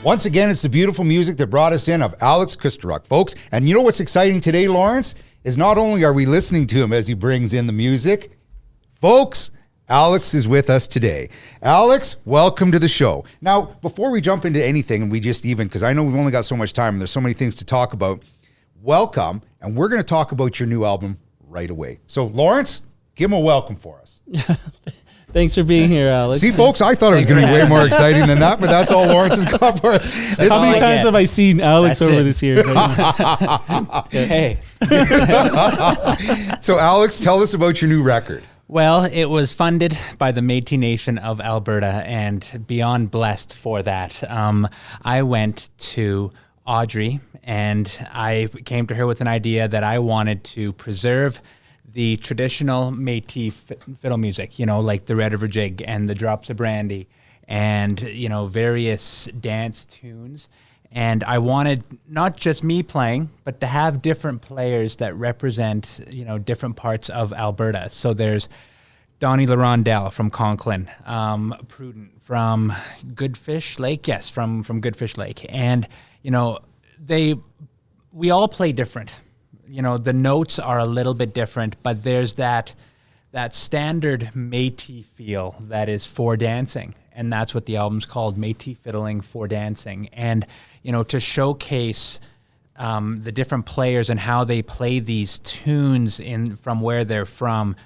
Once again, it's the beautiful music that brought us in of Alex Kusturok, folks. And you know what's exciting today, Lawrence, is not only are we listening to him as he brings in the music, folks, Alex is with us today. Alex, welcome to the show. Now, before we jump into anything, and we just even, because I know we've only got so much time and there's so many things to talk about, welcome, and we're going to talk about your new album right away. So, Lawrence, give him a welcome for us. Thanks for being here, Alex. See, folks, I thought it was going to be way more exciting than that, but that's all Lawrence has got for us. How many times have I seen Alex over this year? Hey. So, Alex, tell us about your new record. Well, it was funded by the Métis Nation of Alberta, and beyond blessed for that. I went to Audrey, and I came to her with an idea that I wanted to preserve the traditional Métis fiddle music, you know, like the Red River Jig and the Drops of Brandy and, you know, various dance tunes. And I wanted not just me playing, but to have different players that represent, you know, different parts of Alberta. So there's Donnie LaRondelle from Conklin, Prudent from Goodfish Lake, yes, from Goodfish Lake. And, you know, we all play different. You know, the notes are a little bit different, but there's that standard Métis feel that is for dancing. And that's what the album's called, Métis Fiddling for Dancing. And, you know, to showcase the different players and how they play these tunes from where they're from,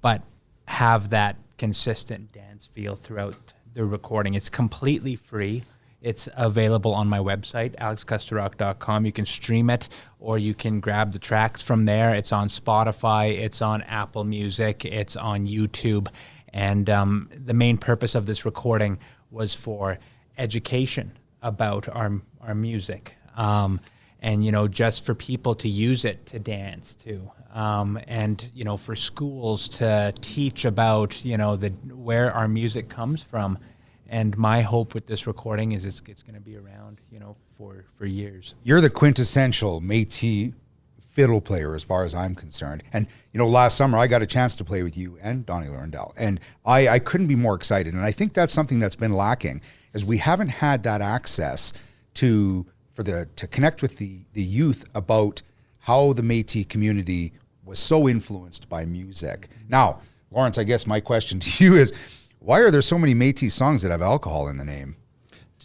but have that consistent dance feel throughout the recording. It's completely free. It's available on my website, alexkusturok.com. You can stream it, or you can grab the tracks from there. It's on Spotify. It's on Apple Music. It's on YouTube. And the main purpose of this recording was for education about our music. And, you know, just for people to use it to dance too. And, you know, for schools to teach about, you know, where our music comes from. And my hope with this recording is it's going to be around, you know, for years. You're the quintessential Métis fiddle player as far as I'm concerned. And, you know, last summer I got a chance to play with you and Donnie LaRondelle. And I couldn't be more excited. And I think that's something that's been lacking, is we haven't had that access to connect with the youth about how the Métis community was so influenced by music. Now, Lawrence, I guess my question to you is, why are there so many Métis songs that have alcohol in the name?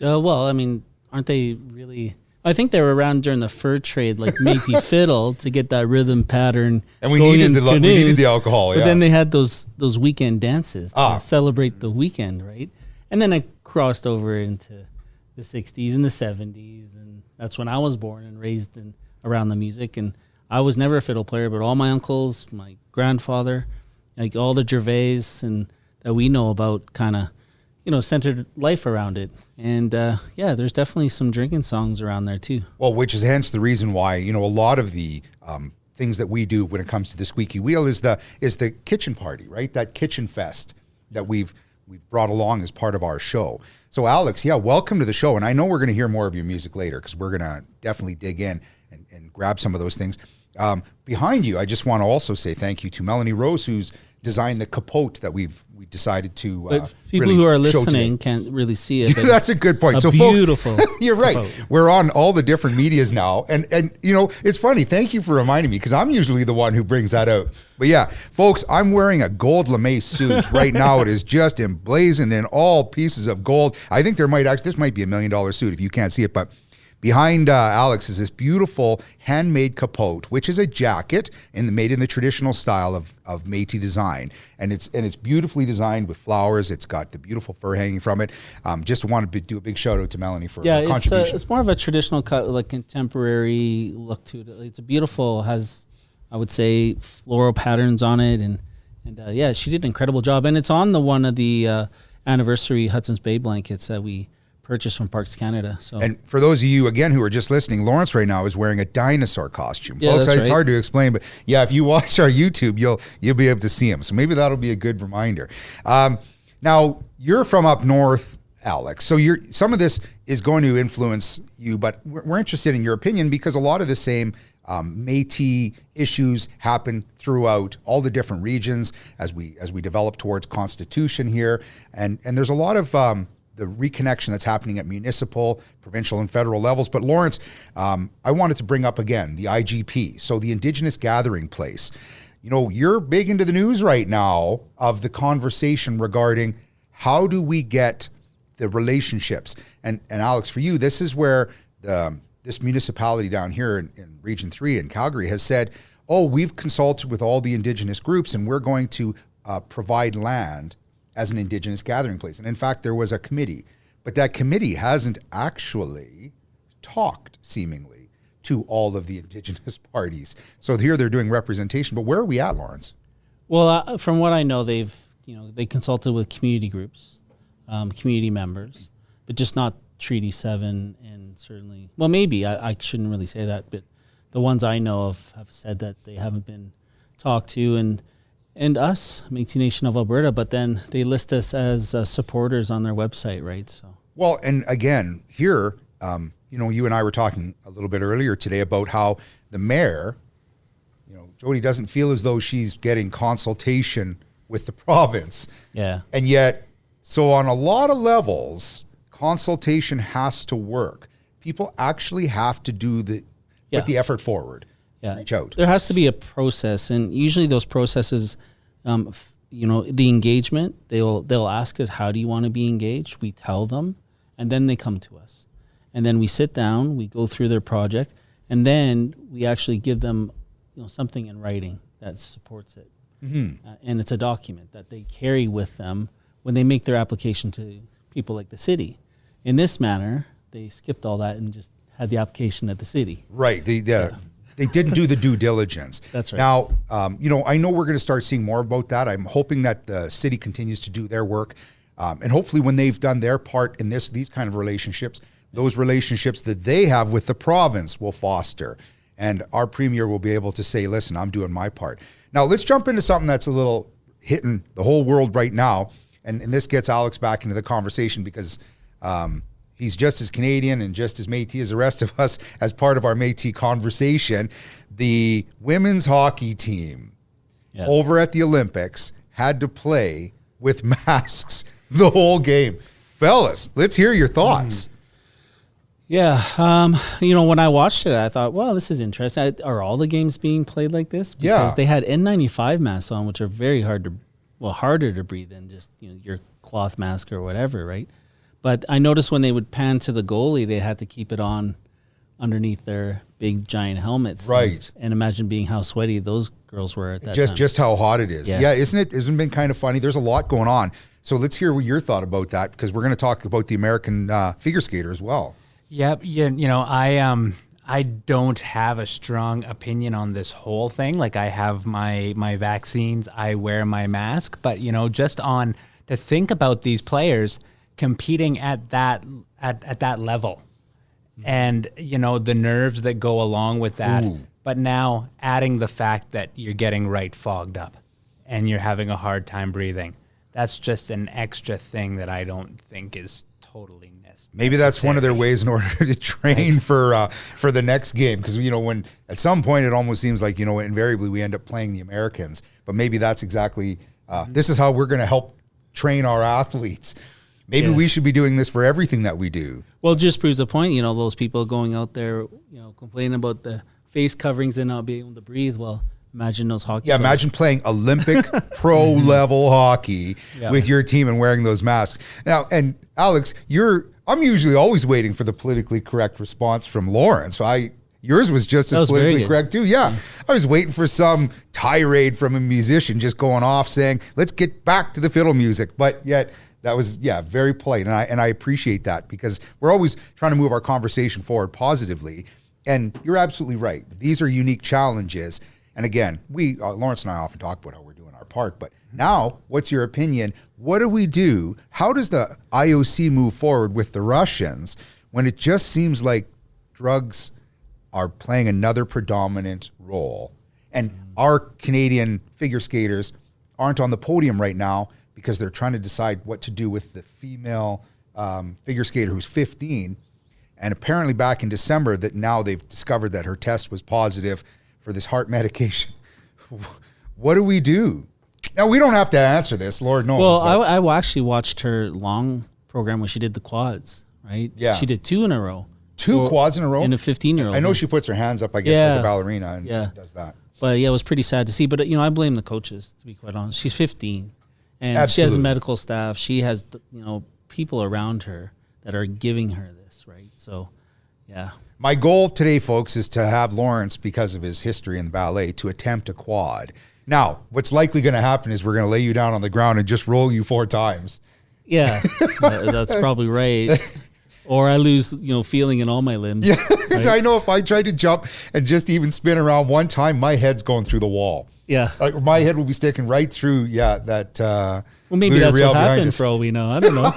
Well, I mean, aren't they really... I think they were around during the fur trade, like Métis fiddle, to get that rhythm pattern. And we needed the alcohol, But then they had those weekend dances to Ah. celebrate the weekend, right? And then I crossed over into the 60s and the 70s, and that's when I was born and raised around the music. And I was never a fiddle player, but all my uncles, my grandfather, like all the Gervais and that we know about kind of, you know, centered life around it. And yeah, there's definitely some drinking songs around there too. Well, which is hence the reason why, you know, a lot of the things that we do when it comes to the Squeaky Wheel is the kitchen party, right? That kitchen fest that we've brought along as part of our show. So Alex, yeah, welcome to the show. And I know we're going to hear more of your music later, because we're going to definitely dig in and grab some of those things. Behind you, I just want to also say thank you to Melanie Rose, who's designed the capote that we decided to But people really who are show listening today. can't really see it. But That's a good point. a So beautiful folks, you're right. capote. We're on all the different medias now. And you know, it's funny. Thank you for reminding me, because I'm usually the one who brings that out. But yeah, folks, I'm wearing a gold lame suit right now. It is just emblazoned in all pieces of gold. I think this might be $1 million suit if you can't see it, but behind Alex is this beautiful handmade capote, which is a jacket made in the traditional style of Métis design, and it's beautifully designed with flowers. It's got the beautiful fur hanging from it. Just wanted to do a big shout out to Melanie for her contribution. It's more of a traditional cut, like contemporary look to it. It's a beautiful, has, I would say, floral patterns on it, and yeah, she did an incredible job. And it's on one of the anniversary Hudson's Bay blankets that we purchased from Parks Canada. So, and for those of you again who are just listening, Lawrence right now is wearing a dinosaur costume. Yeah, folks, that's it's right. hard to explain, but yeah, if you watch our YouTube, you'll be able to see him. So maybe that'll be a good reminder. Now you're from up north, Alex. So some of this is going to influence you, but we're interested in your opinion, because a lot of the same Métis issues happen throughout all the different regions as we develop towards Constitution here, and there's a lot of the reconnection that's happening at municipal, provincial, and federal levels. But Lawrence, I wanted to bring up again the IGP, so the Indigenous Gathering Place. You know, you're big into the news right now of the conversation regarding how do we get the relationships. And Alex, for you, this is where this municipality down here in Region 3 in Calgary has said, oh, we've consulted with all the Indigenous groups and we're going to provide land as an Indigenous gathering place. And in fact, there was a committee, but that committee hasn't actually talked, seemingly, to all of the Indigenous parties. So here they're doing representation, but where are we at, Lawrence? Well, from what I know, they consulted with community groups, community members, but just not Treaty 7 and certainly, well, maybe, I shouldn't really say that, but the ones I know of have said that they haven't been talked to, and us, Métis Nation of Alberta, but then they list us as supporters on their website, right? So, well, and again, here, you and I were talking a little bit earlier today about how the mayor, Jody doesn't feel as though she's getting consultation with the province. Yeah. And yet, so on a lot of levels, consultation has to work. People actually have to put the effort forward. Yeah. Reach out. There has to be a process, and usually those processes, the engagement, they'll ask us, how do you want to be engaged? We tell them, and then they come to us. And then we sit down, we go through their project, and then we actually give them something in writing that supports it. Mm-hmm. And it's a document that they carry with them when they make their application to people like the city. In this manner, they skipped all that and just had the application at the city. Right. They didn't do the due diligence. That's right. Now, I know we're going to start seeing more about that. I'm hoping that the city continues to do their work. And hopefully when they've done their part in these kind of relationships, those relationships that they have with the province will foster. And our premier will be able to say, listen, I'm doing my part. Now, let's jump into something that's a little hitting the whole world right now. And this gets Alex back into the conversation because he's just as Canadian and just as Métis as the rest of us as part of our Métis conversation. The women's hockey team over at the Olympics had to play with masks the whole game. Fellas, let's hear your thoughts. Yeah. When I watched it, I thought, well, this is interesting. Are all the games being played like this? Because they had N95 masks on, which are very harder to breathe in just your cloth mask or whatever, right? But I noticed when they would pan to the goalie, they had to keep it on underneath their big giant helmets. Right. And imagine being how sweaty those girls were at that time. Just how hot it is. Yeah, isn't it been kind of funny? There's a lot going on. So let's hear what your thought about that, because we're going to talk about the American figure skater as well. Yep. I don't have a strong opinion on this whole thing. Like, I have my vaccines, I wear my mask, but just on to think about these players competing at that level, and the nerves that go along with that. Ooh. But now adding the fact that you're getting right fogged up and you're having a hard time breathing, that's just an extra thing that I don't think is totally necessary. Maybe that's one of their ways in order to train for the next game, because when at some point it almost seems like invariably we end up playing the Americans, but maybe that's exactly this is how we're going to help train our athletes. Maybe we should be doing this for everything that we do. Well, it just proves the point. Those people going out there, complaining about the face coverings and not being able to breathe. Well, imagine those hockey players. Imagine playing Olympic pro level hockey with your team and wearing those masks. Now, and Alex, I'm usually always waiting for the politically correct response from Lawrence. Yours was just as politically correct too. Yeah. I was waiting for some tirade from a musician just going off saying, let's get back to the fiddle music. But yet that was, very polite. And I appreciate that, because we're always trying to move our conversation forward positively. And you're absolutely right. These are unique challenges. And again, Lawrence and I often talk about how we're doing our part, but now what's your opinion? What do we do? How does the IOC move forward with the Russians when it just seems like drugs are playing another predominant role? And our Canadian figure skaters aren't on the podium right now because they're trying to decide what to do with the female figure skater who's 15. And apparently back in December that now they've discovered that her test was positive for this heart medication. What do we do? Now, we don't have to answer this, Lord knows. Well, I actually watched her long program where she did the quads, right? Yeah. She did 2 in a row. Two quads in a row? In a 15-year-old. I know she puts her hands up, I guess, like a ballerina and does that. But yeah, it was pretty sad to see. But, I blame the coaches, to be quite honest. She's 15. And Absolutely. she has a medical staff. She has, people around her that are giving her this, right? So, yeah. My goal today, folks, is to have Lawrence, because of his history in ballet, to attempt a quad. Now, what's likely going to happen is we're going to lay you down on the ground and just roll you 4 times. Yeah, that's probably right. Or I lose, feeling in all my limbs. Yeah, because I know if I tried to jump and just even spin around one time, my head's going through the wall. Yeah. My head will be sticking right through, that. Well, maybe that's what happened for all we know. I don't know.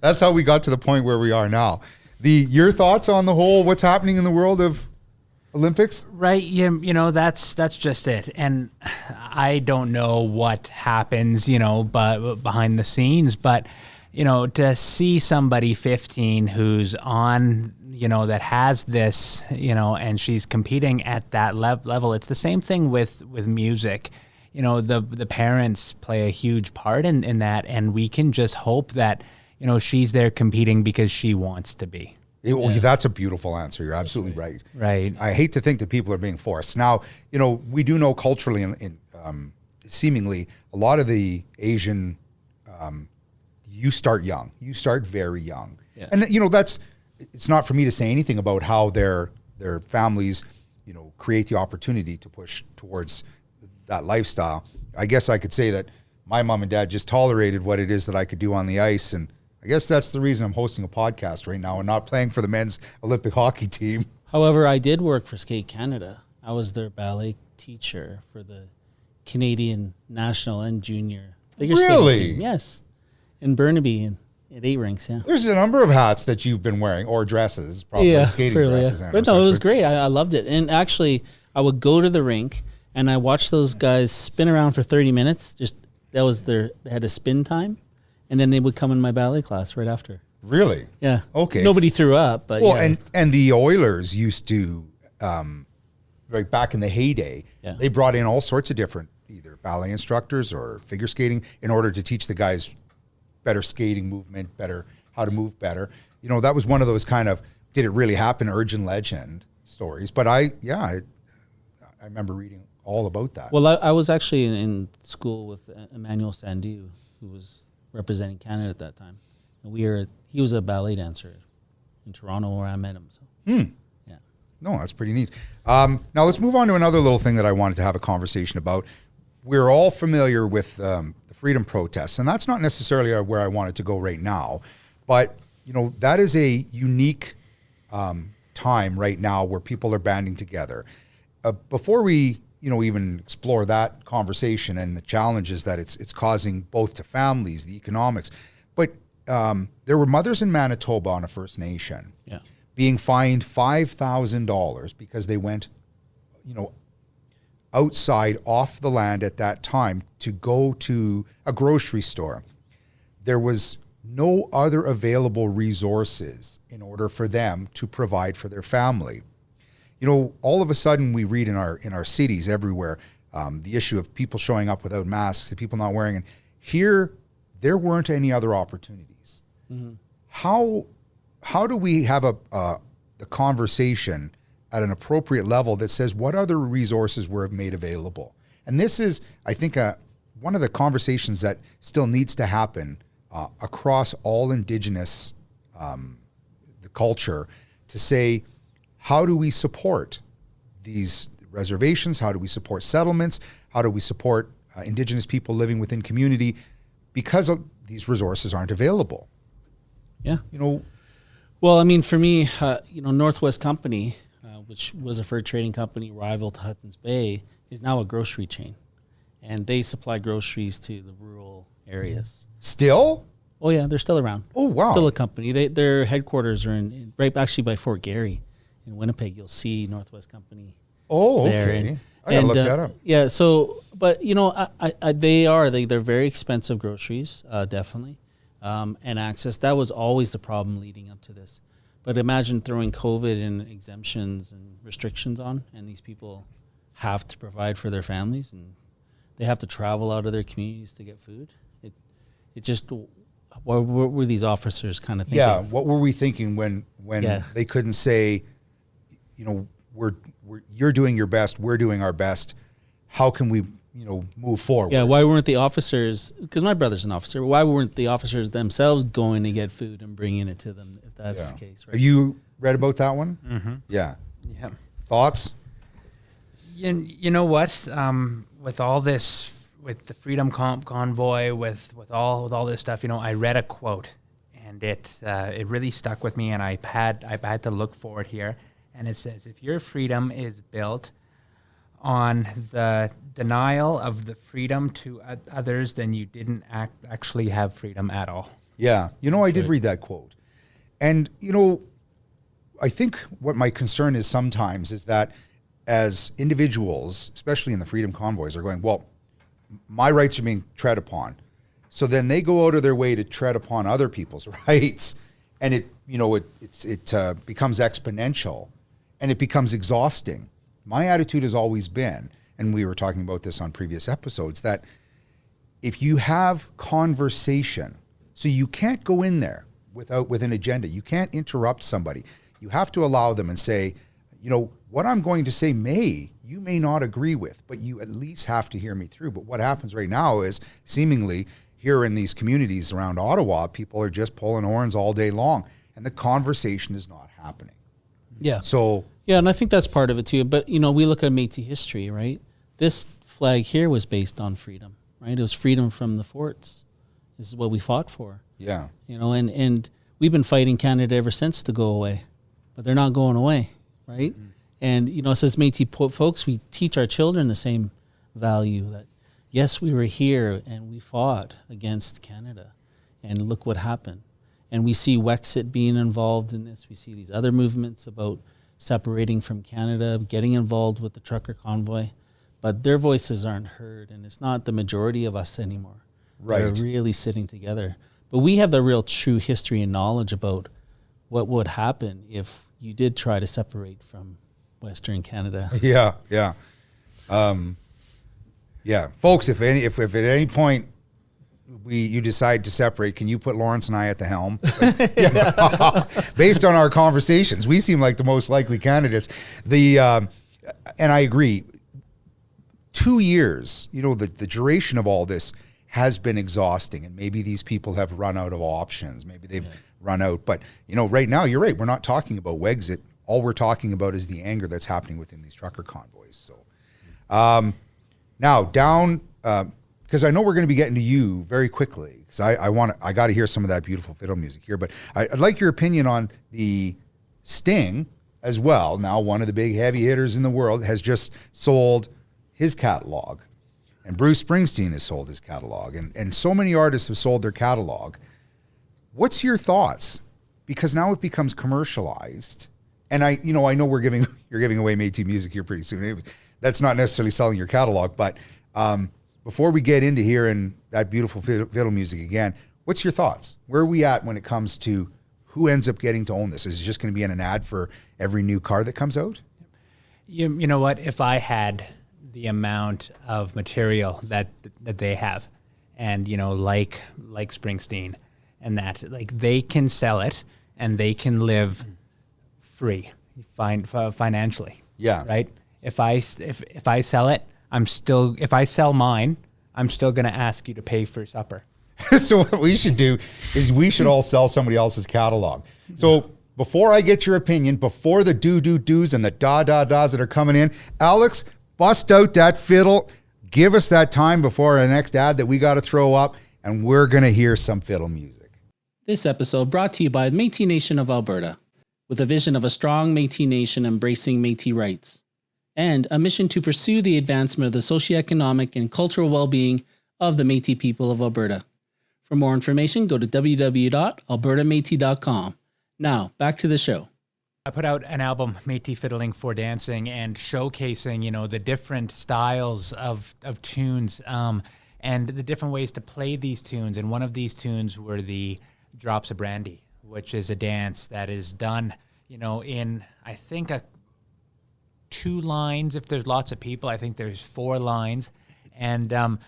That's how we got to the point where we are now. Your thoughts on the whole, what's happening in the world of Olympics? Right. That's just it. And I don't know what happens, but behind the scenes, but to see somebody 15 who's on, that has this, and she's competing at that level. It's the same thing with music. The parents play a huge part in that, and we can just hope that, she's there competing because she wants to be. That's a beautiful answer. You're absolutely right. Right. I hate to think that people are being forced. Now, we do know culturally and seemingly a lot of the Asian, you start young. You start very young. Yeah. And, it's not for me to say anything about how their families, create the opportunity to push towards that lifestyle. I guess I could say that my mom and dad just tolerated what it is that I could do on the ice, and I guess that's the reason I'm hosting a podcast right now and not playing for the men's Olympic hockey team. However, I did work for Skate Canada. I was their ballet teacher for the Canadian national and junior figure skating team. Yes, in Burnaby and at 8 rinks. Yeah, there's a number of hats that you've been wearing, or dresses, probably skating dresses. Yeah. But no, it was great. I loved it. And actually, I would go to the rink and I watched those guys spin around for 30 minutes. They had a spin time. And then they would come in my ballet class right after. Really? Yeah. Okay. Nobody threw up, but and the Oilers used to, right back in the heyday, they brought in all sorts of different either ballet instructors or figure skating in order to teach the guys better skating movement, how to move better. That was one of those kind of did it really happen urgent legend stories. But I remember reading all about that. Well, I was actually in school with Emmanuel Sandu, who was representing Canada at that time. And he was a ballet dancer in Toronto where I met him. So, yeah. No, that's pretty neat. Now let's move on to another little thing that I wanted to have a conversation about. We're all familiar with the freedom protests, and that's not necessarily where I wanted to go right now. But, that is a unique time right now where people are banding together. Before we even explore that conversation and the challenges that it's causing both to families, the economics. But there were mothers in Manitoba on a First Nation being fined $5,000 because they went, outside off the land at that time to go to a grocery store. There was no other available resources in order for them to provide for their family. All of a sudden we read in our cities everywhere the issue of people showing up without masks, the people not wearing it. Here, there weren't any other opportunities. Mm-hmm. How do we have the conversation at an appropriate level that says what other resources were made available? And this is, I think, one of the conversations that still needs to happen across all Indigenous the culture to say, how do we support these reservations? How do we support settlements? How do we support Indigenous people living within community because these resources aren't available? Yeah. Well, I mean, for me, Northwest Company, which was a fur trading company rival to Hudson's Bay, is now a grocery chain. And they supply groceries to the rural areas. Still? Oh, yeah, they're still around. Oh, wow. Still a company. Their headquarters are right actually by Fort Gary. In Winnipeg, you'll see Northwest Company. Oh, okay. I gotta look that up. Yeah. So, but they're very expensive groceries, definitely, and access. That was always the problem leading up to this. But imagine throwing COVID and exemptions and restrictions on, and these people have to provide for their families, and they have to travel out of their communities to get food. It just, what were these officers kind of thinking? Yeah, what were we thinking when they couldn't say, you're doing your best, we're doing our best. How can we, move forward? Yeah, why weren't the officers, because my brother's an officer, why weren't the officers themselves going to get food and bringing it to them, if that's the case? Right? Have you read about that one? Mm-hmm. Yeah. Yeah. Thoughts? You know what? With all this, with the Freedom Convoy, with all this stuff, I read a quote, and it really stuck with me, and I had to look for it here, and it says, "If your freedom is built on the denial of the freedom to others, then you didn't actually have freedom at all." Yeah, I did read that quote, and I think what my concern is sometimes is that as individuals, especially in the freedom convoys, are going, well, my rights are being tread upon. So then they go out of their way to tread upon other people's rights. And it becomes exponential and it becomes exhausting. My attitude has always been, and we were talking about this on previous episodes, that if you have conversation, so you can't go in there with an agenda. You can't interrupt somebody. You have to allow them and say, what I'm going to say you may not agree with, but you at least have to hear me through. But what happens right now is seemingly here in these communities around Ottawa, people are just pulling horns all day long and the conversation is not happening. Yeah. So, yeah, and I think that's part of it too. But, we look at Métis history, right? This flag here was based on freedom, right? It was freedom from the forts. This is what we fought for. Yeah. And we've been fighting Canada ever since to go away, but they're not going away, right? Mm-hmm. And, as Métis folks, we teach our children the same value that, yes, we were here and we fought against Canada and look what happened. And we see Wexit being involved in this. We see these other movements about separating from Canada, getting involved with the trucker convoy, but their voices aren't heard. And it's not the majority of us anymore. Right. They're really sitting together. But we have the real true history and knowledge about what would happen if you did try to separate from Western Canada. Yeah. Folks, if at any point you decide to separate, can you put Lawrence and I at the helm? Based on our conversations, we seem like the most likely candidates. And I agree. 2 years, the duration of all this has been exhausting, and maybe these people have run out of options. Maybe they've run out. But, right now, you're right. We're not talking about Wexit. All we're talking about is the anger that's happening within these trucker convoys. So now down, because I know we're going to be getting to you very quickly, because I got to hear some of that beautiful fiddle music here. But I'd like your opinion on the Sting as well. Now, one of the big heavy hitters in the world has just sold his catalog, and Bruce Springsteen has sold his catalog, and so many artists have sold their catalog. What's your thoughts? Because now it becomes commercialized. And I know you're giving away Métis music here pretty soon. That's not necessarily selling your catalog, but before we get into hearing that beautiful fiddle music again, what's your thoughts? Where are we at when it comes to who ends up getting to own this? Is it just going to be in an ad for every new car that comes out? You know what? If I had the amount of material that they have, and like Springsteen, and that they can sell it and they can live free, financially. Yeah. Right. If I sell it, if I sell mine, I'm still going to ask you to pay for supper. So what we should do is we should all sell somebody else's catalog. So before I get your opinion, before the do's and the da's that are coming in, Alex, bust out that fiddle. Give us that time before our next ad that we got to throw up, and we're going to hear some fiddle music. This episode brought to you by the Métis Nation of Alberta, with a vision of a strong Métis Nation embracing Métis rights, and a mission to pursue the advancement of the socioeconomic and cultural well-being of the Métis people of Alberta. For more information, go to www.albertamétis.com. Now, back to the show. I put out an album, Métis Fiddling for Dancing, and showcasing, the different styles of tunes, and the different ways to play these tunes. And one of these tunes were the Drops of Brandy, which is a dance that is done, in, I think, 2 lines. If there's lots of people, I think there's 4 lines. And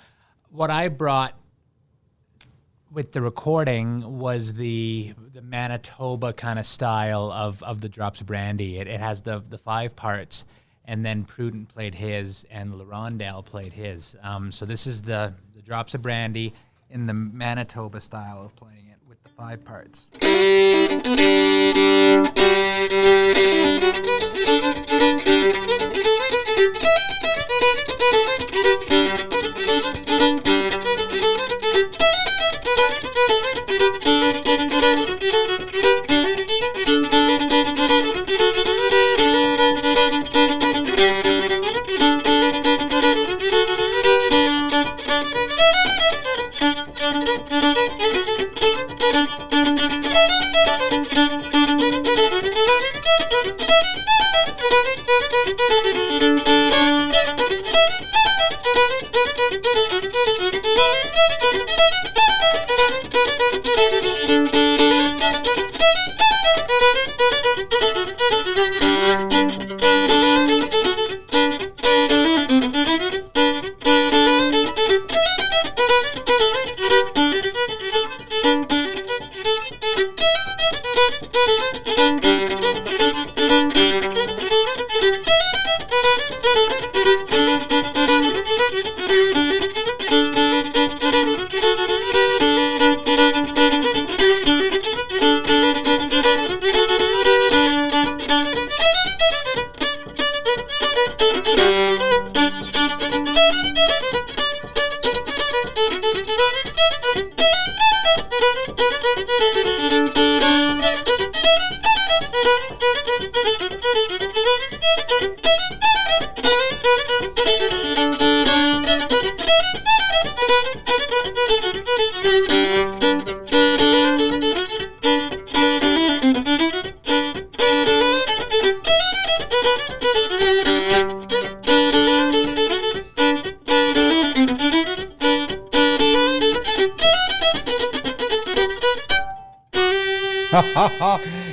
what I brought with the recording was the Manitoba kind of style of the Drops of Brandy. It has the 5 parts, and then Prudent played his, and LaRondale played his. So this is the Drops of Brandy in the Manitoba style of playing it with the 5 parts.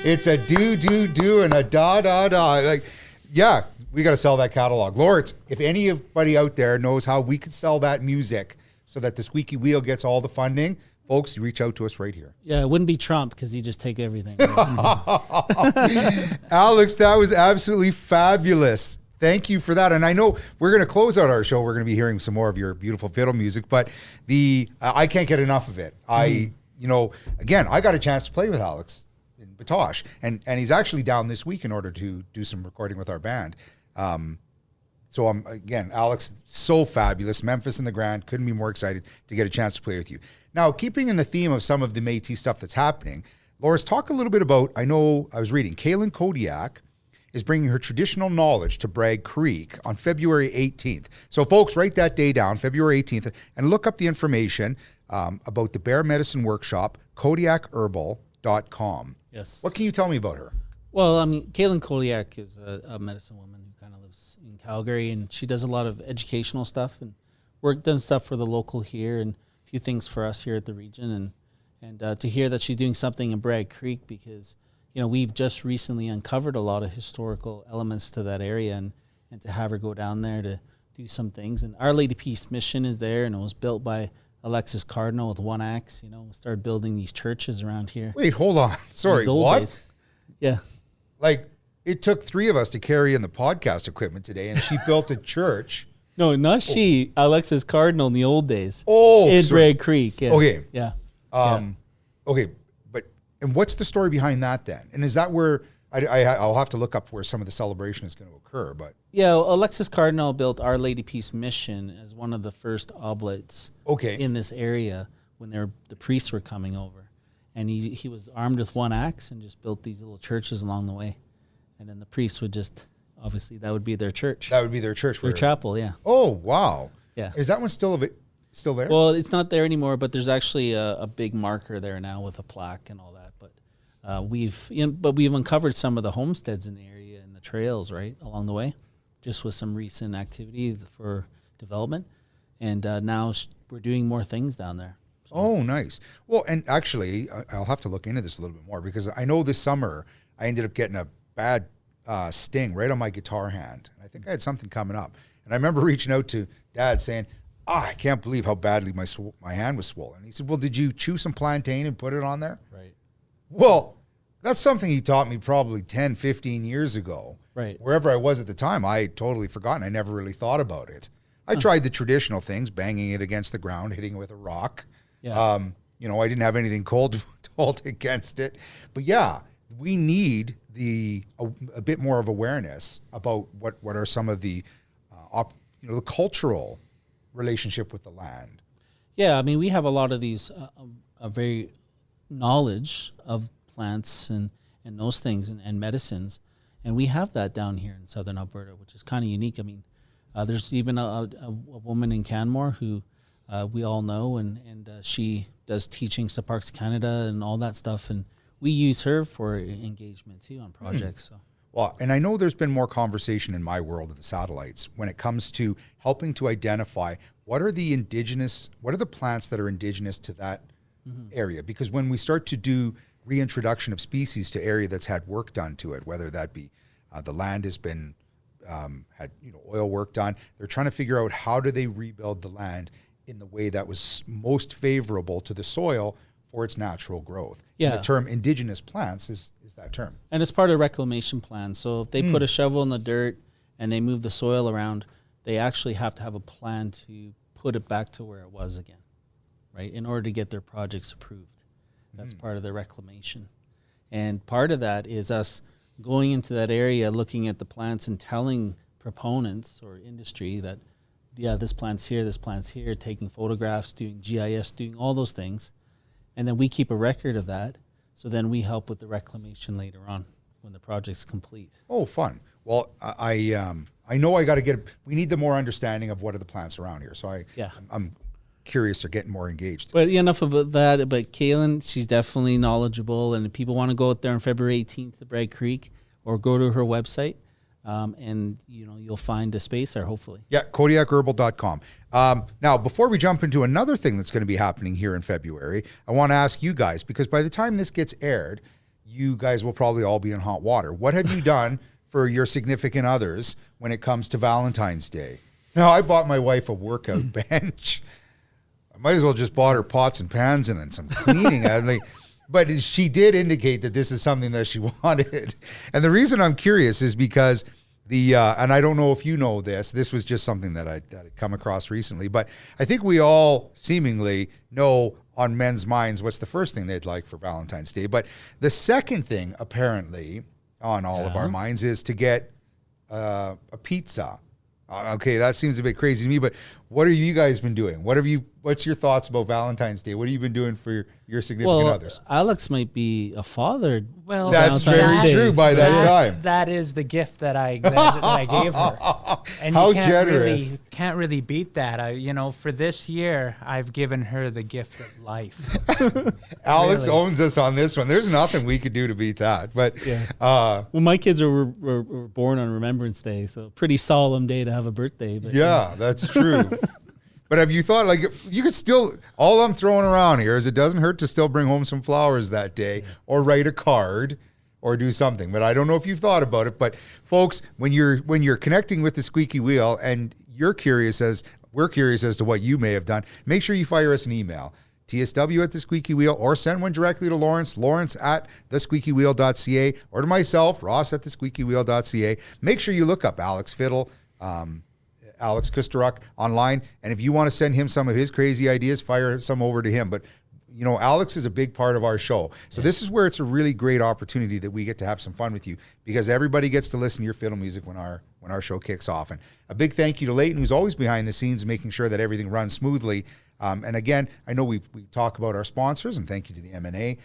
It's a do and a da. Like, yeah, we got to sell that catalog. Lawrence, if anybody out there knows how we could sell that music so that the Squeaky Wheel gets all the funding, folks, you reach out to us right here. Yeah, it wouldn't be Trump because he just take everything. Alex, that was absolutely fabulous. Thank you for that. And I know we're going to close out our show. We're going to be hearing some more of your beautiful fiddle music, but I can't get enough of it. Again, I got a chance to play with Alex in Batoche, and he's actually down this week in order to do some recording with our band. So Alex, so fabulous. Memphis in the Grand, couldn't be more excited to get a chance to play with you. Now, keeping in the theme of some of the Métis stuff that's happening, Loris, talk a little bit about, I know I was reading, Kalyn Kodiak is bringing her traditional knowledge to Bragg Creek on February 18th. So folks, write that day down, February 18th, and look up the information about the Bear Medicine Workshop, KodiakHerbal.com. Yes. What can you tell me about her? Well, I mean, Kalyn Kodiak is a medicine woman who kind of lives in Calgary, and she does a lot of educational stuff and done stuff for the local here and a few things for us here at the region. And to hear that she's doing something in Bragg Creek, because we've just recently uncovered a lot of historical elements to that area, and to have her go down there to do some things. And Our Lady Peace Mission is there, and it was built by Alexis Cardinal with one axe. We started building these churches around here. Wait, hold on. Sorry, what? Days. Yeah. Like, it took 3 of us to carry in the podcast equipment today, and she built a church. No, not she. Alexis Cardinal in the old days. Oh, in Bragg Creek. Yeah. Okay. Yeah. Okay, and what's the story behind that then? And is that where I'll have to look up where some of the celebration is going to occur? But yeah, Alexis Cardinal built Our Lady Peace Mission as one of the first oblates. In this area when the priests were coming over, and he was armed with one axe and just built these little churches along the way, and then the priests would just obviously that would be their church. That would be their church. Their chapel. Yeah. Oh wow. Yeah. Is that one still there? Well, it's not there anymore, but there's actually a big marker there now with a plaque and all that. But we've uncovered some of the homesteads in the area and the trails right along the way, just with some recent activity for development, and now we're doing more things down there. So. Oh, nice. Well, and actually, I'll have to look into this a little bit more, because I know this summer I ended up getting a bad sting right on my guitar hand. I think I had something coming up, and I remember reaching out to Dad saying, I can't believe how badly my hand was swollen. He said, well, did you chew some plantain and put it on there? Right. Well, that's something he taught me probably 10, 15 years ago. Right. Wherever I was at the time, I had totally forgotten. I never really thought about it. I tried the traditional things, banging it against the ground, hitting it with a rock. Yeah. I didn't have anything cold to hold against it. But yeah, we need a bit more of awareness about what are some of the the cultural relationship with the land. Yeah, I mean, we have a lot of these a very knowledge of plants and those things and medicines, and we have that down here in southern Alberta, which is kind of unique. I mean, there's even a woman in Canmore who we all know, and she does teachings to Parks Canada and all that stuff, and we use her for engagement too on projects. So. Well, and I know there's been more conversation in my world of the satellites when it comes to helping to identify what are the plants that are indigenous to that area. Because when we start to do reintroduction of species to area that's had work done to it, whether that be the land has been had oil work done, they're trying to figure out how do they rebuild the land in the way that was most favorable to the soil for its natural growth. Yeah. And the term indigenous plants is that term. And it's part of reclamation plan. So if they put a shovel in the dirt and they move the soil around, they actually have to have a plan to put it back to where it was again, right? In order to get their projects approved. That's part of the reclamation. And part of that is us going into that area, looking at the plants and telling proponents or industry that, yeah, this plant's here, taking photographs, doing GIS, doing all those things. And then we keep a record of that. So then we help with the reclamation later on when the project's complete. Oh, fun. Well, I know we need the more understanding of what are the plants around here. So I'm curious, they're getting more engaged. But enough about that. But Kalyn, she's definitely knowledgeable. And if people want to go out there on February 18th to Bragg Creek or go to her website, and you'll find a space there, hopefully. Yeah, KodiakHerbal.com. Now, before we jump into another thing that's going to be happening here in February, I want to ask you guys, because by the time this gets aired, you guys will probably all be in hot water. What have you done for your significant others when it comes to Valentine's Day? Now, I bought my wife a workout bench. I might as well just bought her pots and pans and some cleaning. But she did indicate that this is something that she wanted. And the reason I'm curious is because and I don't know if you know this was just something that I'd come across recently, but I think we all seemingly know on men's minds what's the first thing they'd like for Valentine's Day. But the second thing, apparently, on all of our minds is to get a pizza. Okay, that seems a bit crazy to me, but what have you guys been doing? What's your thoughts about Valentine's Day? What have you been doing for your significant others? Alex might be a father. Well, that's very true by that time. That is the gift that I gave her. And how you generous. Can't really beat that. For this year, I've given her the gift of life. Alex owns us on this one. There's nothing we could do to beat that. But well, my kids were born on Remembrance Day, so pretty solemn day to have a birthday. But yeah, that's true. But have you thought, you could still, all I'm throwing around here is it doesn't hurt to still bring home some flowers that day or write a card or do something. But I don't know if you've thought about it. But folks, when you're connecting with the Squeaky Wheel and we're curious as to what you may have done, make sure you fire us an email, tsw@thesqueakywheel, or send one directly to Lawrence at thesqueakywheel.ca, or to myself, Ross at thesqueakywheel.ca. Make sure you look up Alex Fiddle, Alex Kusturok online. And if you want to send him some of his crazy ideas, fire some over to him. But, Alex is a big part of our show. So this is where it's a really great opportunity that we get to have some fun with you, because everybody gets to listen to your fiddle music when our show kicks off. And a big thank you to Leighton, who's always behind the scenes, making sure that everything runs smoothly. And again, I know we talk about our sponsors, and thank you to the M&A.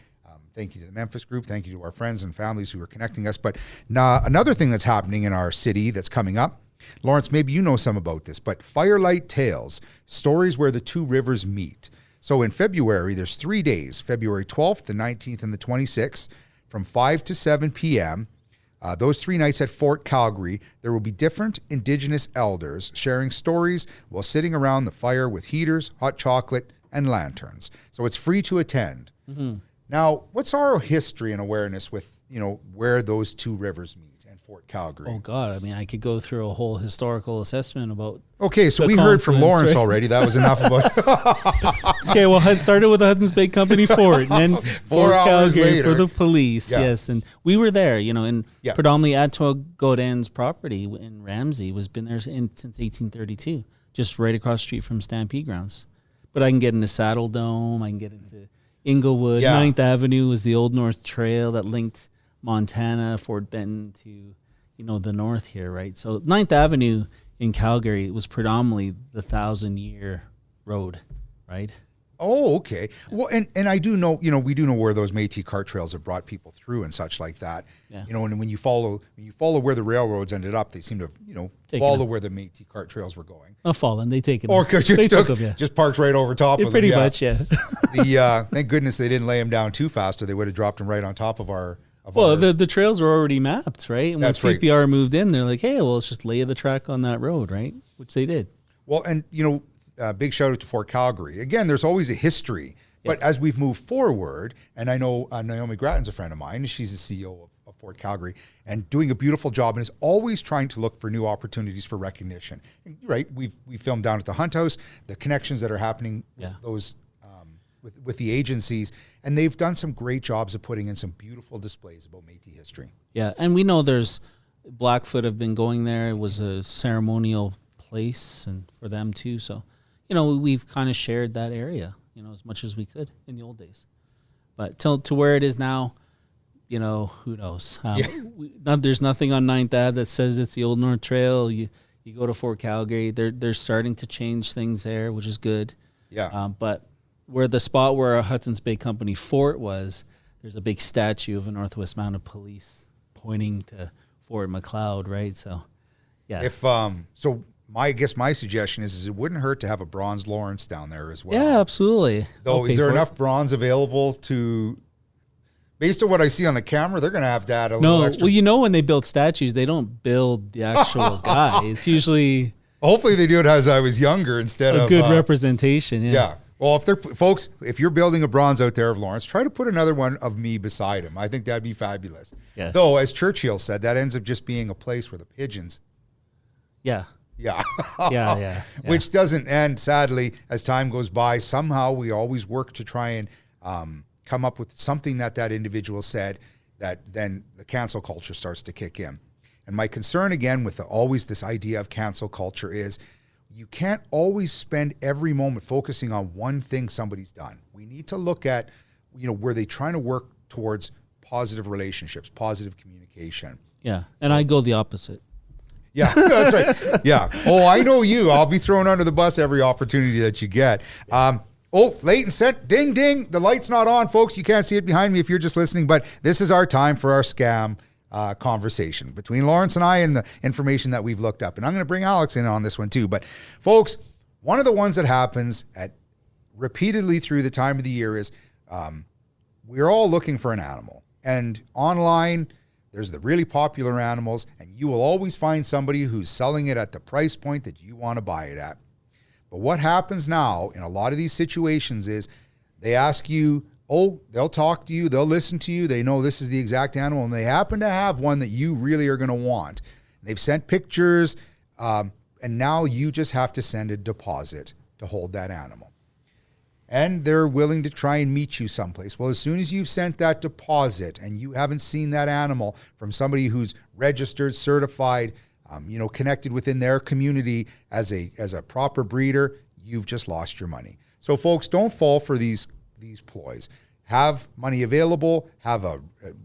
Thank you to the Memphis group. Thank you to our friends and families who are connecting us. But another thing that's happening in our city that's coming up, Lawrence, maybe you know some about this, but Firelight Tales, stories where the two rivers meet. So in February, there's 3 days, February 12th, the 19th, and the 26th, from 5 to 7 p.m. Those 3 nights at Fort Calgary, there will be different Indigenous elders sharing stories while sitting around the fire with heaters, hot chocolate, and lanterns. So it's free to attend. Mm-hmm. Now, what's our history and awareness with, where those two rivers meet? And Fort Calgary? Oh God, I mean, I could go through a whole historical assessment about. Okay, so the we heard from confluence, Lawrence right? already. That was enough about Okay, well, it started with the Hudson's Bay Company Fort, and then 4 Fort hours Calgary later. for the police. Yeah. Yes, and we were there, and Yeah. predominantly Atoa Godin's property in Ramsey was been there since 1832, just right across the street from Stampede Grounds. But I can get into Saddle Dome, I can get into Inglewood. Yeah. 9th Avenue was the Old North Trail that linked Montana, Fort Benton to, the north here, right? So 9th Avenue in Calgary was predominantly the 1,000-year road, right? Oh, okay. Well, and I do know, we do know where those Métis cart trails have brought people through and such like that. Yeah. And when you follow where the railroads ended up, they seem to, follow where the Métis cart trails were going. Not fallen, they take it. Or could you they took them, yeah. just parked right over top of them. Pretty Yeah. much, yeah. Thank goodness they didn't lay them down too fast, or they would have dropped them right on top of our. Well, the trails were already mapped, right? And when That's right. CPR moved in, they're like, hey, well, let's just lay the track on that road, right? Which they did. Well, and big shout out to Fort Calgary. Again, there's always a history, but as we've moved forward, and I know Naomi Gratton's a friend of mine, and she's the CEO of Fort Calgary, and doing a beautiful job, and is always trying to look for new opportunities for recognition. And, right, we filmed down at the Hunt House, the connections that are happening with those with the agencies, and they've done some great jobs of putting in some beautiful displays about Métis history. Yeah, and we know there's Blackfoot have been going there. It was a ceremonial place and for them too. So, we've kind of shared that area, as much as we could in the old days. But to where it is now, who knows? There's nothing on 9th Ave that says it's the Old North Trail. You go to Fort Calgary, they're starting to change things there, which is good. Yeah. But where the spot where a Hudson's Bay Company fort was, there's a big statue of a Northwest Mounted Police pointing to Fort McLeod, right? So, yeah. If my suggestion is it wouldn't hurt to have a bronze Lawrence down there as well. Yeah, absolutely. Though, I'll is pay there for it. enough bronze available to? Based on what I see on the camera, they're going to have to add a little No, extra. well, when they build statues, they don't build the actual guy. It's usually Hopefully, they do it as I was younger instead a of good representation. Yeah. Yeah. Well, if you're building a bronze out there of Lawrence, try to put another one of me beside him. I think that'd be fabulous. Yeah. Though, as Churchill said, that ends up just being a place where the pigeons. Yeah. Yeah. Yeah. Which doesn't end, sadly, as time goes by. Somehow we always work to try and come up with something that individual said that then the cancel culture starts to kick in. And my concern, again, with always this idea of cancel culture is you can't always spend every moment focusing on one thing somebody's done. We need to look at, were they trying to work towards positive relationships, positive communication. Yeah. And I go the opposite. Yeah, that's right. Yeah. Oh, I know you. I'll be thrown under the bus every opportunity that you get. Late and set. Ding, ding. The light's not on, folks. You can't see it behind me if you're just listening, but this is our time for our scam conversation between Lawrence and I and the information that we've looked up. And I'm going to bring Alex in on this one too. But folks, one of the ones that happens repeatedly through the time of the year is we're all looking for an animal. And online, there's the really popular animals, and you will always find somebody who's selling it at the price point that you want to buy it at. But what happens now in a lot of these situations is they ask you, they'll talk to you, they'll listen to you, they know this is the exact animal, and they happen to have one that you really are going to want. They've sent pictures, and now you just have to send a deposit to hold that animal. And they're willing to try and meet you someplace. Well, as soon as you've sent that deposit and you haven't seen that animal from somebody who's registered, certified, connected within their community as a proper breeder, you've just lost your money. So folks, don't fall for these ploys. Have money available,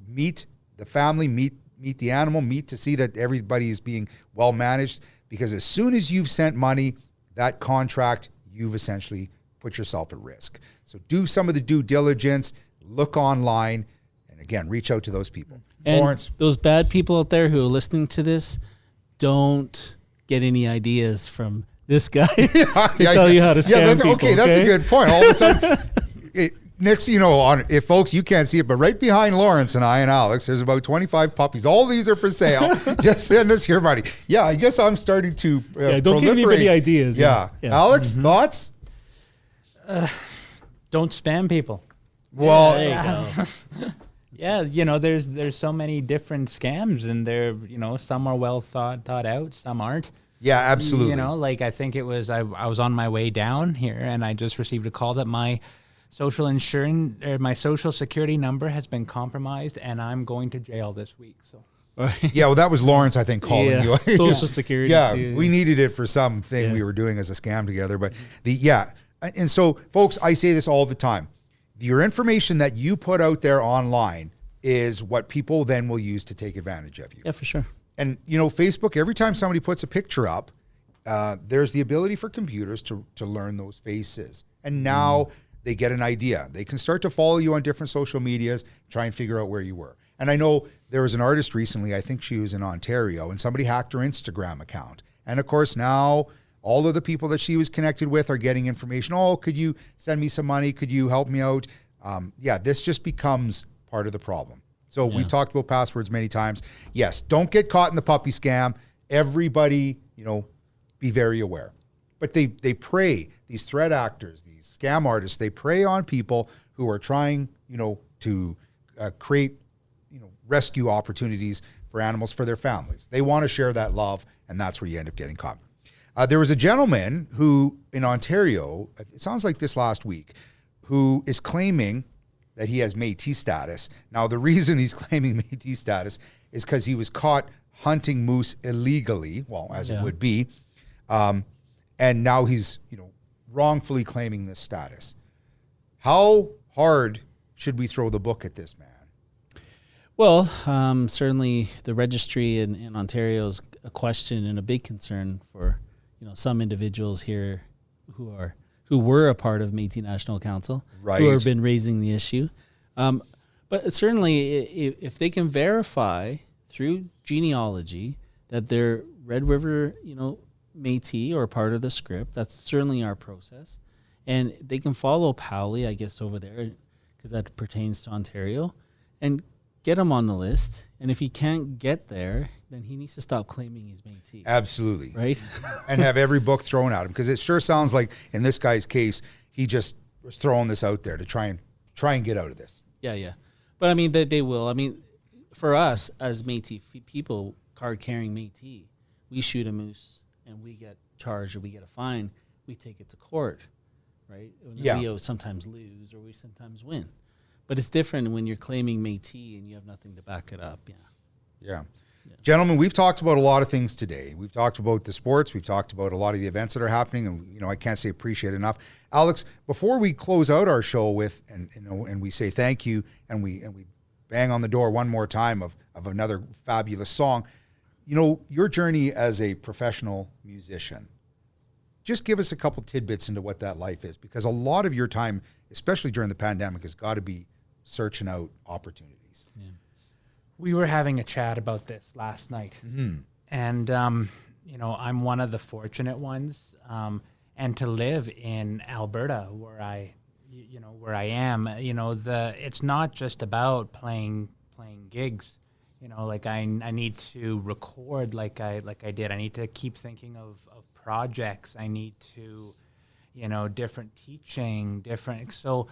meet the family, meet the animal, meet to see that everybody is being well managed, because as soon as you've sent money, that contract, you've essentially put yourself at risk. So do some of the due diligence, look online, and again, reach out to those people. And Lawrence, those bad people out there who are listening to this, don't get any ideas from this guy to tell you how to scam people. Okay, that's a good point. All of a sudden, next, if folks, you can't see it, but right behind Lawrence and I and Alex, there's about 25 puppies. All these are for sale. Just send us your money. Yeah, I guess I'm starting to don't give anybody ideas. Yeah. Alex, thoughts? Don't spam people. Well, there you go. Yeah, there's so many different scams, and they're some are well thought out, some aren't. Yeah, absolutely. I think it was I was on my way down here, and I just received a call that my social insurance or my social security number has been compromised, and I'm going to jail this week. So. Yeah, well, that was Lawrence, I think, calling you. Social Security. Yeah, too. we needed it for something we were doing as a scam together. But and so, folks, I say this all the time. Your information that you put out there online is what people then will use to take advantage of you. Yeah, for sure. And, Facebook, every time somebody puts a picture up, there's the ability for computers to learn those faces. And now they get an idea. They can start to follow you on different social medias, try and figure out where you were. And I know there was an artist recently, I think she was in Ontario, and somebody hacked her Instagram account. And of course, now all of the people that she was connected with are getting information. Oh, could you send me some money? Could you help me out? This just becomes part of the problem. So we've talked about passwords many times. Yes, don't get caught in the puppy scam. Everybody, be very aware. But they prey, these threat actors, these scam artists, they prey on people who are trying, to create rescue opportunities for animals for their families. They want to share that love, and that's where you end up getting caught. There was a gentleman who, in Ontario, it sounds like this last week, who is claiming that he has Métis status. Now, the reason he's claiming Métis status is because he was caught hunting moose illegally, it would be, and now he's, wrongfully claiming this status. How hard should we throw the book at this man? Well, certainly the registry in Ontario is a question and a big concern for some individuals here who were a part of Métis National Council, right, who have been raising the issue. But certainly, if they can verify through genealogy that they're Red River, Métis or part of the script, that's certainly our process, and they can follow Powley, I guess, over there because that pertains to Ontario, and get him on the list. And if he can't get there, then he needs to stop claiming he's Métis. Absolutely. Right? And have every book thrown at him, because it sure sounds like in this guy's case, he just was throwing this out there to try and get out of this. Yeah. But I mean, they will. I mean, for us as Métis people, card-carrying Métis, we shoot a moose and we get charged or we get a fine. We take it to court, right? We sometimes lose or we sometimes win. But it's different when you're claiming Métis and you have nothing to back it up. Yeah. Gentlemen, we've talked about a lot of things today. We've talked about the sports. We've talked about a lot of the events that are happening, and I can't say appreciate enough. Alex, before we close out our show with and we say thank you and we bang on the door one more time of another fabulous song, your journey as a professional musician. Just give us a couple tidbits into what that life is, because a lot of your time, especially during the pandemic, has got to be searching out opportunities. Yeah. We were having a chat about this last night, and I'm one of the fortunate ones, and to live in Alberta, where I am, it's not just about playing gigs. I need to record like I did. I need to keep thinking of projects. I need to, different teaching, different. So,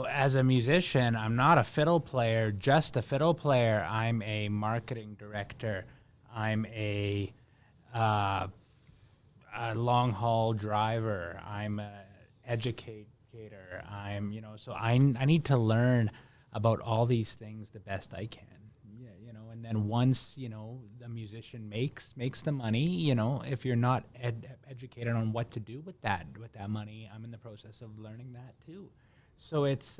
as a musician, I'm not a fiddle player, just a fiddle player. I'm a marketing director. I'm a long haul driver. I'm a educator. So I need to learn about all these things the best I can. And then once, the musician makes the money, if you're not educated on what to do with that money, I'm in the process of learning that too. So it's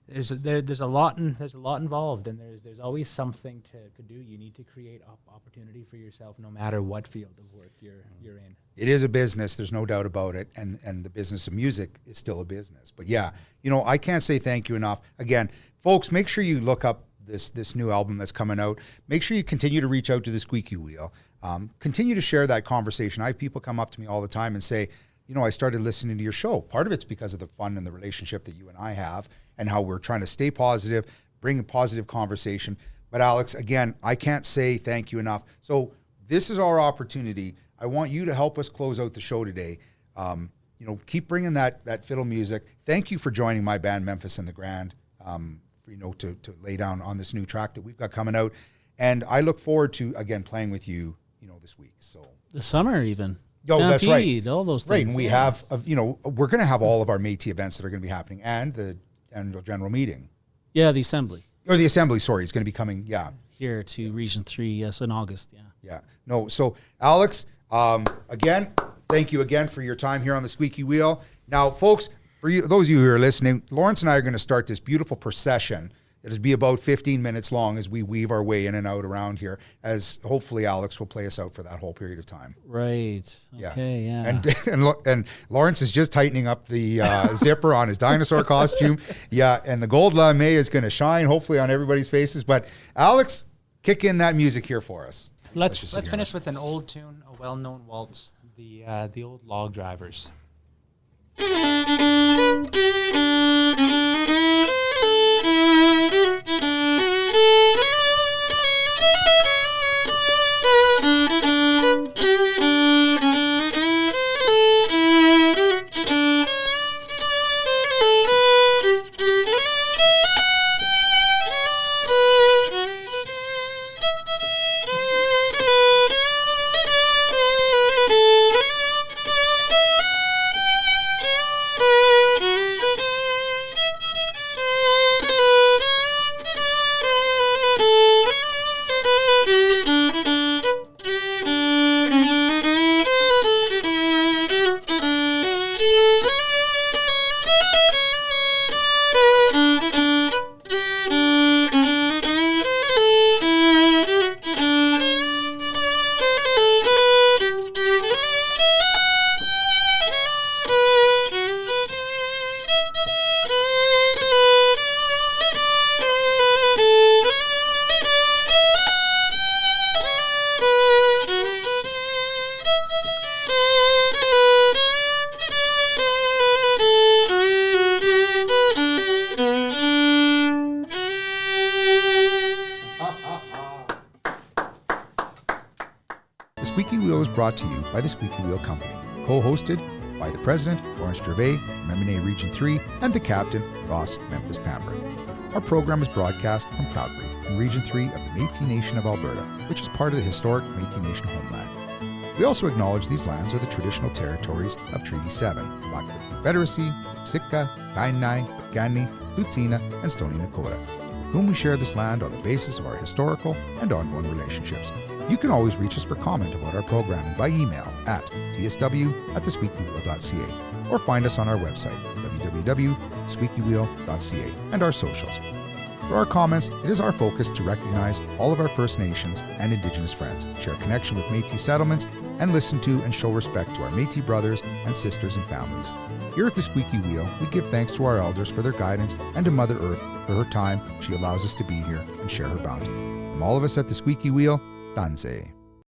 there's a lot involved, and there's always something to do. You need to create opportunity for yourself, no matter what field of work you're in. It is a business, there's no doubt about it, and the business of music is still a business. But yeah, I can't say thank you enough. Again, folks, make sure you look up this new album that's coming out. Make sure you continue to reach out to the Squeaky Wheel. Continue to share that conversation. I have people come up to me all the time and say, I started listening to your show. Part of it's because of the fun and the relationship that you and I have, and how we're trying to stay positive, bring a positive conversation. But Alex, again, I can't say thank you enough. So this is our opportunity. I want you to help us close out the show today. Keep bringing that fiddle music. Thank you for joining my band, Memphis and the Grand. to lay down on this new track that we've got coming out. And I look forward to, again, playing with you, this week. So the summer even. Oh, that's right. Stampede, all those things. Right, and we have, we're going to have all of our Métis events that are going to be happening, and the annual general meeting. Yeah, the assembly. Or the assembly, sorry, it's going to be coming, Here to Region 3, yes, in August, Yeah. No, so Alex, again, thank you again for your time here on the Squeaky Wheel. Now, folks, for you, those of you who are listening, Lawrence and I are going to start this beautiful procession. It'll be about 15 minutes long as we weave our way in and out around here, as hopefully Alex will play us out for that whole period of time. Right. Okay, yeah. And Lawrence is just tightening up the zipper on his dinosaur costume. Yeah, and the gold lame is going to shine, hopefully, on everybody's faces. But Alex, kick in that music here for us. Let's finish with an old tune, a well-known waltz, the old Log Drivers. Squeaky Wheel is brought to you by the Squeaky Wheel Company, co-hosted by the President, Lawrence Gervais, Memphis Region 3, and the Captain, Ross, Memphis, Pambrun. Our program is broadcast from Calgary, in Region 3 of the Métis Nation of Alberta, which is part of the historic Métis Nation homeland. We also acknowledge these lands are the traditional territories of Treaty 7, Blackfoot Confederacy, Siksika, Kainai, Piikani, Tsuut'ina, and Stoney Nakoda, with whom we share this land on the basis of our historical and ongoing relationships. You can always reach us for comment about our programming by email at tsw@thesqueakywheel.ca or find us on our website, www.squeakywheel.ca, and our socials. For our comments, it is our focus to recognize all of our First Nations and Indigenous friends, share connection with Métis settlements, and listen to and show respect to our Métis brothers and sisters and families. Here at the Squeaky Wheel, we give thanks to our elders for their guidance and to Mother Earth for her time she allows us to be here and share her bounty. From all of us at the Squeaky Wheel, Tansi.